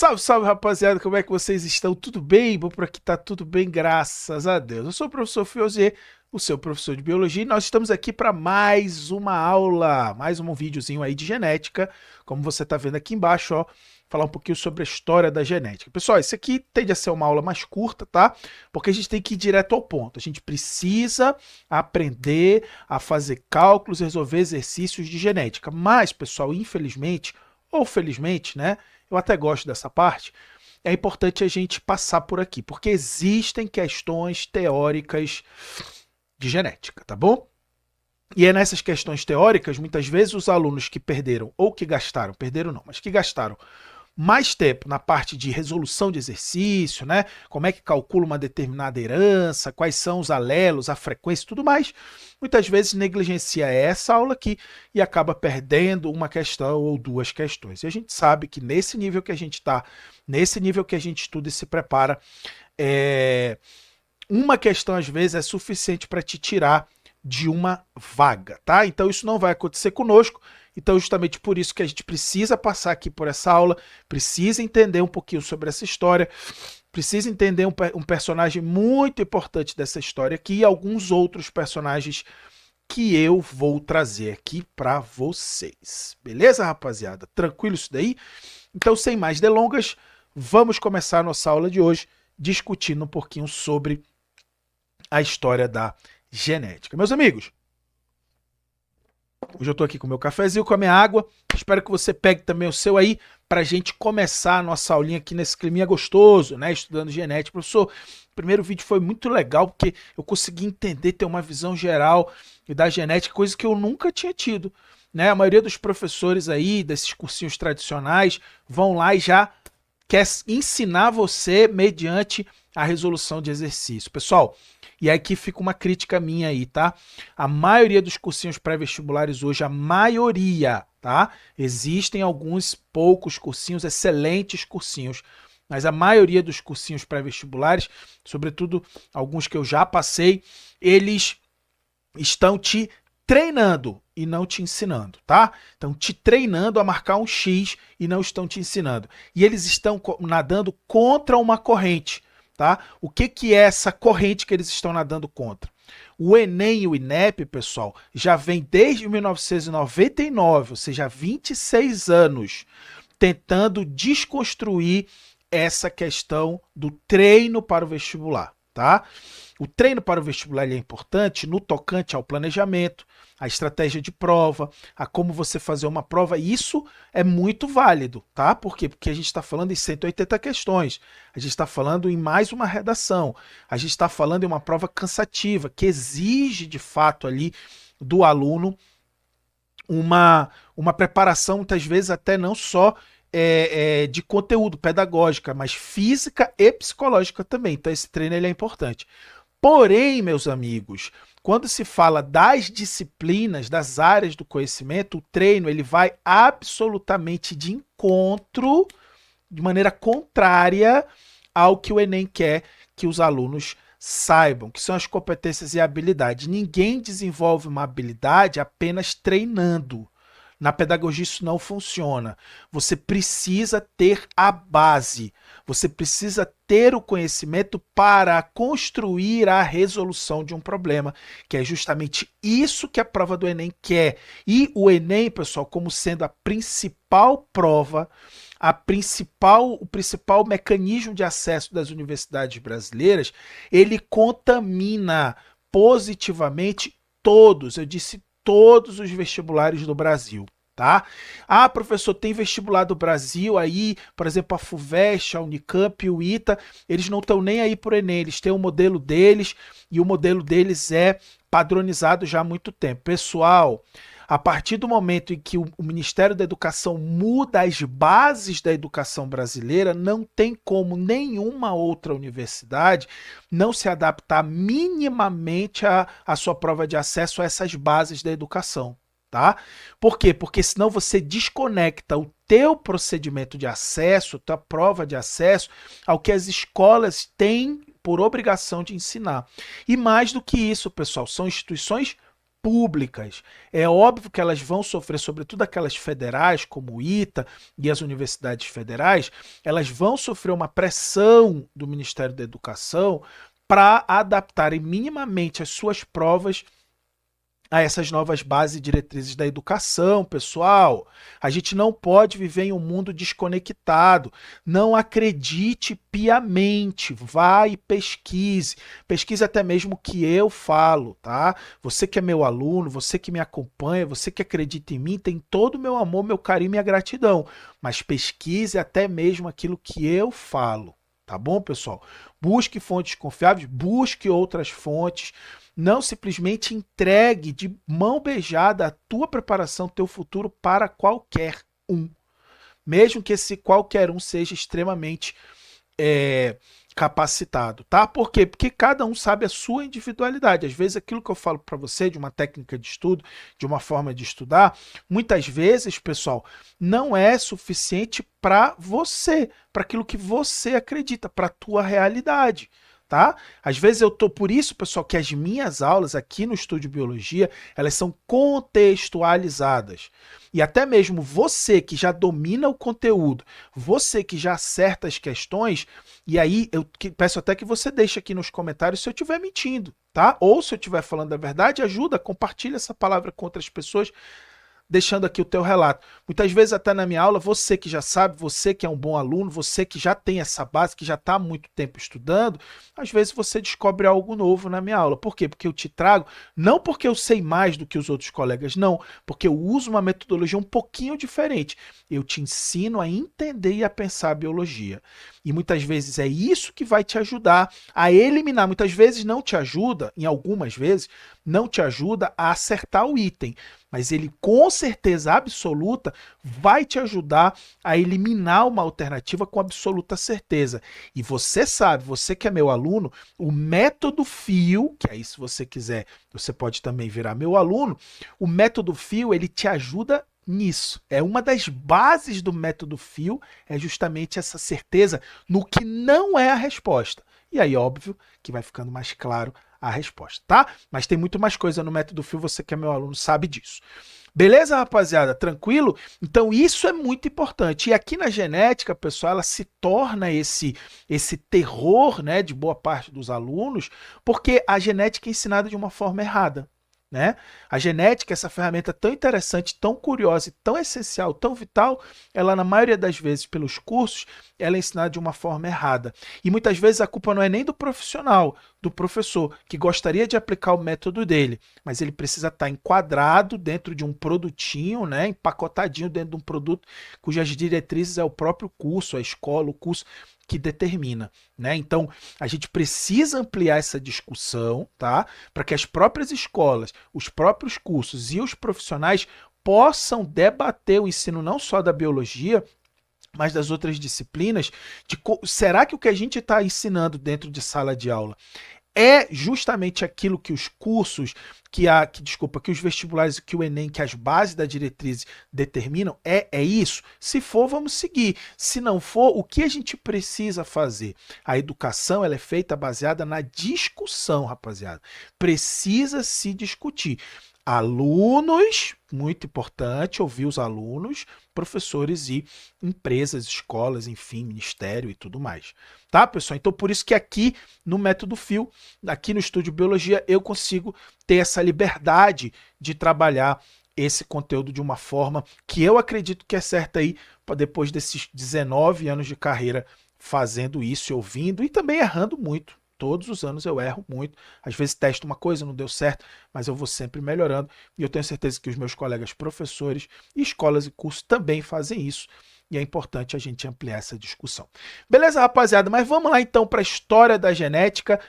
Salve, salve, rapaziada, como é que vocês estão? Tudo bem? Bom, por aqui tá tudo bem, graças a Deus. Eu sou o professor Fiosier, o seu professor de biologia, e nós estamos aqui para mais uma aula, mais um videozinho aí de genética, como você tá vendo aqui embaixo, ó, falar um pouquinho sobre a história da genética. Pessoal, esse aqui tende a ser uma aula mais curta, tá? Porque a gente tem que ir direto ao ponto. A gente precisa aprender a fazer cálculos, resolver exercícios de genética. Mas, pessoal, infelizmente, ou felizmente, né? Eu até gosto dessa parte. É importante a gente passar por aqui, porque existem questões teóricas de genética, tá bom? E é nessas questões teóricas, muitas vezes os alunos que perderam, ou que gastaram, perderam não, mas que gastaram mais tempo na parte de resolução de exercício, né? Como é que calcula uma determinada herança, quais são os alelos, a frequência e tudo mais. Muitas vezes negligencia essa aula aqui e acaba perdendo uma questão ou duas questões. E a gente sabe que nesse nível que a gente está, nesse nível que a gente estuda e se prepara, uma questão às vezes é suficiente para te tirar de uma vaga, tá? Então isso não vai acontecer conosco. Então, justamente por isso que a gente precisa passar aqui por essa aula, precisa entender um pouquinho sobre essa história, precisa entender um personagem muito importante dessa história aqui e alguns outros personagens que eu vou trazer aqui para vocês. Beleza, rapaziada? Tranquilo isso daí? Então, sem mais delongas, vamos começar a nossa aula de hoje discutindo um pouquinho sobre a história da genética. Meus amigos, hoje eu tô aqui com o meu cafezinho, com a minha água. Espero que você pegue também o seu aí pra gente começar a nossa aulinha aqui nesse climinha gostoso, né? Estudando genética. Professor, o primeiro vídeo foi muito legal porque eu consegui entender, ter uma visão geral da genética, coisa que eu nunca tinha tido, né? A maioria dos professores aí, desses cursinhos tradicionais, vão lá e já quer ensinar você mediante a resolução de exercício. Pessoal, e aqui fica uma crítica minha aí, tá? A maioria dos cursinhos pré-vestibulares hoje, a maioria, tá? Existem alguns poucos cursinhos, excelentes cursinhos, mas a maioria dos cursinhos pré-vestibulares, sobretudo alguns que eu já passei, eles estão te treinando e não te ensinando, tá? Estão te treinando a marcar um X e não estão te ensinando. E eles estão nadando contra uma corrente. Tá? O que é essa corrente que eles estão nadando contra? O Enem e o INEP, pessoal, já vem desde 1999, ou seja, há 26 anos, tentando desconstruir essa questão do treino para o vestibular. Tá? O treino para o vestibular é importante no tocante ao planejamento, a estratégia de prova, a como você fazer uma prova. Isso é muito válido, tá? Por quê? Porque a gente está falando em 180 questões, a gente está falando em mais uma redação, a gente está falando em uma prova cansativa, que exige de fato ali do aluno uma preparação, muitas vezes até não só de conteúdo pedagógica, mas física e psicológica também. Então esse treino ele é importante. Porém, meus amigos, quando se fala das disciplinas, das áreas do conhecimento, o treino ele vai absolutamente de encontro, de maneira contrária ao que o Enem quer que os alunos saibam, que são as competências e habilidades. Ninguém desenvolve uma habilidade apenas treinando. Na pedagogia isso não funciona. Você precisa ter a base. Você precisa ter o conhecimento para construir a resolução de um problema, que é justamente isso que a prova do Enem quer. E o Enem, pessoal, como sendo a principal prova, o principal mecanismo de acesso das universidades brasileiras, ele contamina positivamente todos, eu disse todos os vestibulares do Brasil. Tá? Ah, professor, tem vestibular do Brasil aí, por exemplo, a FUVEST, a Unicamp, o ITA, eles não estão nem aí por Enem, eles têm o modelo deles e o modelo deles é padronizado já há muito tempo. Pessoal, a partir do momento em que o Ministério da Educação muda as bases da educação brasileira, não tem como nenhuma outra universidade não se adaptar minimamente à sua prova de acesso a essas bases da educação. Tá? Por quê? Porque senão você desconecta o teu procedimento de acesso, tua prova de acesso, ao que as escolas têm por obrigação de ensinar. E mais do que isso, pessoal, são instituições públicas. É óbvio que elas vão sofrer, sobretudo aquelas federais, como o ITA e as universidades federais, elas vão sofrer uma pressão do Ministério da Educação para adaptarem minimamente as suas provas a essas novas bases e diretrizes da educação, pessoal. A gente não pode viver em um mundo desconectado. Não acredite piamente. Vá e pesquise. Pesquise até mesmo o que eu falo, tá? Você que é meu aluno, você que me acompanha, você que acredita em mim, tem todo o meu amor, meu carinho e minha gratidão. Mas pesquise até mesmo aquilo que eu falo. Tá bom, pessoal? Busque fontes confiáveis, busque outras fontes. Não simplesmente entregue de mão beijada a tua preparação, teu futuro para qualquer um. Mesmo que esse qualquer um seja extremamente capacitado, tá? Por quê? Porque cada um sabe a sua individualidade. Às vezes aquilo que eu falo para você de uma técnica de estudo, de uma forma de estudar, muitas vezes, pessoal, não é suficiente para você, para aquilo que você acredita, para a tua realidade. Tá? Às vezes eu tô por isso, pessoal, que as minhas aulas aqui no Estúdio Biologia, elas são contextualizadas. E até mesmo você que já domina o conteúdo, você que já acerta as questões, e aí eu peço até que você deixe aqui nos comentários se eu estiver mentindo, tá? Ou se eu estiver falando a verdade, ajuda, compartilha essa palavra com outras pessoas, deixando aqui o teu relato. Muitas vezes até na minha aula, você que já sabe, você que é um bom aluno, você que já tem essa base, que já está há muito tempo estudando, às vezes você descobre algo novo na minha aula. Por quê? Porque eu te trago, não porque eu sei mais do que os outros colegas, não, porque eu uso uma metodologia um pouquinho diferente. Eu te ensino a entender e a pensar a biologia. E muitas vezes é isso que vai te ajudar a eliminar. Muitas vezes não te ajuda, em algumas vezes, não te ajuda a acertar o item, mas ele com certeza absoluta vai te ajudar a eliminar uma alternativa com absoluta certeza. E você sabe, você que é meu aluno, o método FIO, que aí se você quiser, você pode também virar meu aluno, o método FIO, ele te ajuda nisso. É uma das bases do método FIO, é justamente essa certeza no que não é a resposta. E aí, óbvio, que vai ficando mais claro a resposta, tá? Mas tem muito mais coisa no método FIO, você que é meu aluno sabe disso. Beleza, rapaziada? Tranquilo? Então isso é muito importante. E aqui na genética, pessoal, ela se torna esse terror, né, de boa parte dos alunos, porque a genética é ensinada de uma forma errada. Né? A genética, essa ferramenta tão interessante, tão curiosa, tão essencial, tão vital, ela na maioria das vezes pelos cursos, ela é ensinada de uma forma errada. E muitas vezes a culpa não é nem do profissional, do professor, que gostaria de aplicar o método dele, mas ele precisa estar enquadrado dentro de um produtinho, né, empacotadinho dentro de um produto cujas diretrizes é o próprio curso, a escola, o curso que determina, né? Então, a gente precisa ampliar essa discussão, tá? Para que as próprias escolas, os próprios cursos e os profissionais possam debater o ensino não só da biologia, mas das outras disciplinas, será que o que a gente está ensinando dentro de sala de aula é justamente aquilo que os cursos, que os vestibulares, que o Enem, que as bases da diretriz determinam? É isso? Se for, vamos seguir. Se não for, o que a gente precisa fazer? A educação, ela é feita baseada na discussão, rapaziada. Precisa se discutir. Alunos, muito importante ouvir os alunos, professores e empresas, escolas, enfim, ministério e tudo mais. Tá, pessoal? Então, por isso que aqui no Método FIO, aqui no Estúdio Biologia, eu consigo ter essa liberdade de trabalhar esse conteúdo de uma forma que eu acredito que é certa aí, depois desses 19 anos de carreira fazendo isso, ouvindo e também errando muito. Todos os anos eu erro muito, às vezes testo uma coisa, não deu certo, mas eu vou sempre melhorando e eu tenho certeza que os meus colegas professores, escolas e cursos também fazem isso e é importante a gente ampliar essa discussão. Beleza, rapaziada? Mas vamos lá então para a história da genética.